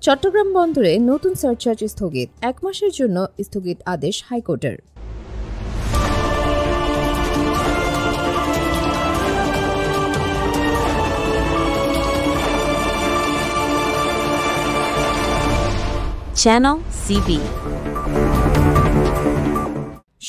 চট্টগ্রাম বন্দরে নতুন সারচার্জ স্থগিত, 1 মাসের জন্য স্থগিত আদেশ হাইকোর্টের। Channel CB.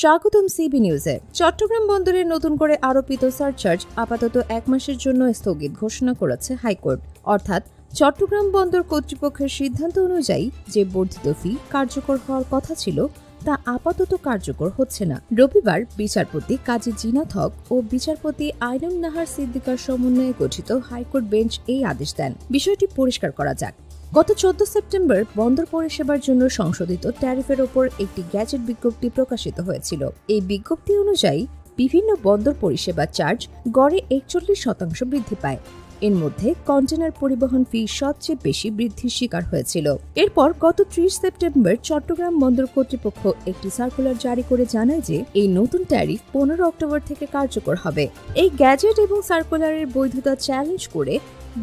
স্বাগতম সিবি নিউজে। চট্টগ্রাম বন্দরে নতুন করে আরোপিত সারচার্জ আপাতত 1 মাসের জন্য স্থগিত ঘোষণা করেছে হাইকোর্ট। অর্থাৎ চট্টগ্রাম বন্দর কর্তৃপক্ষের সিদ্ধান্ত অনুযায়ী যে বর্ধিত ফি কার্যকর হওয়ার কথা ছিল তা আপাতত কার্যকর হচ্ছে না। রবিবার বিচারপতি কাজী জিনাত হক ও বিচারপতি আইনুন নাহার সিদ্দিকার সমন্বয়ে গঠিত হাইকোর্ট বেঞ্চ এই আদেশ দেন। বিষয়টি পরিষ্কার করা যাক। গত 14 সেপ্টেম্বর বন্দর পরিষেবার জন্য সংশোধিত ট্যারিফের ওপর একটি গ্যাজেট বিজ্ঞপ্তি প্রকাশিত হয়েছিল। এই বিজ্ঞপ্তি অনুযায়ী বিভিন্ন বন্দর পরিষেবা চার্জ গড়ে 41% বৃদ্ধি পায়। এর মধ্যে কন্টেনার পরিবহন ফি সবচেয়ে বেশি বৃদ্ধির শিকার হয়েছিল। এরপর গত 30 সেপ্টেম্বর চট্টগ্রাম বন্দর কর্তৃপক্ষ একটি সার্কুলার জারি করে জানায় যে এই নতুন ট্যারিফ 15 অক্টোবর থেকে কার্যকর হবে। এই গ্যাজেট এবং সার্কুলারের বৈধতা চ্যালেঞ্জ করে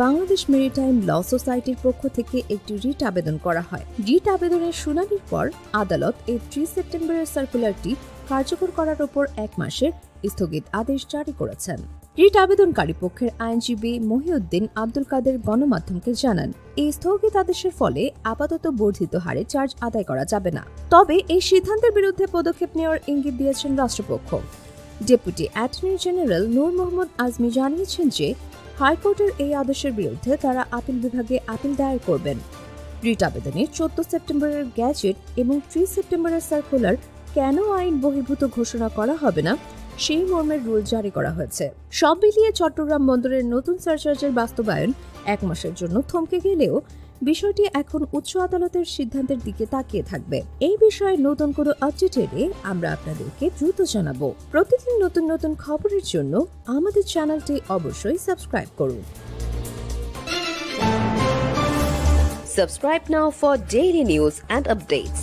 বাংলাদেশ মেরিটাইম ল সোসাইটির পক্ষ থেকে একটি রিট আবেদন করা হয়। রিট আবেদনের শুনানির পর আদালত এই 30 সেপ্টেম্বরের সার্কুলারটি কার্যকর করার উপর 1 মাসের স্থগিত আদেশ জারি করেছেন। রিট আবেদনকারী পক্ষের আইনজীবী মহিউদ্দিন আব্দুল কাদের গণমাধ্যমকে জানান, এই স্থগিত আদেশের ফলে আপাতত বর্ধিত হারে চার্জ আদায় করা যাবে না। তবে এই সিদ্ধান্তের বিরুদ্ধে পদক্ষেপ নেওয়ার ইঙ্গিত দিয়েছেন রাষ্ট্রপক্ষ। ডেপুটি অ্যাটর্নি জেনারেল নূর মোহাম্মদ আজমি জানিয়েছেন যে হাইকোর্টের এই আদেশের বিরুদ্ধে তারা আপিল বিভাগে আপিল দায়ের করবেন। রিট আবেদনে 14 সেপ্টেম্বরের গ্যাজেট এবং 30 সেপ্টেম্বরের সার্কুলার কেন আইন বহির্ভূত ঘোষণা করা হবে না সেই মর্মের রুল জারি করা হয়েছে। সব মিলিয়ে চট্টগ্রাম বন্দরের নতুন সারচার্জের বাস্তবায়ন 1 মাসের জন্য থমকে গেলেও বিষয়টি এখন উচ্চ আদালতের সিদ্ধান্তের দিকে তাকিয়ে থাকবে। এই বিষয়ে নতুন কোনো আপডেট এলে আমরা আপনাদেরকে দ্রুত জানাবো। প্রতিদিন নতুন নতুন খবরের জন্য আমাদের চ্যানেলটি অবশ্যই সাবস্ক্রাইব করুন। Subscribe now for daily news and updates.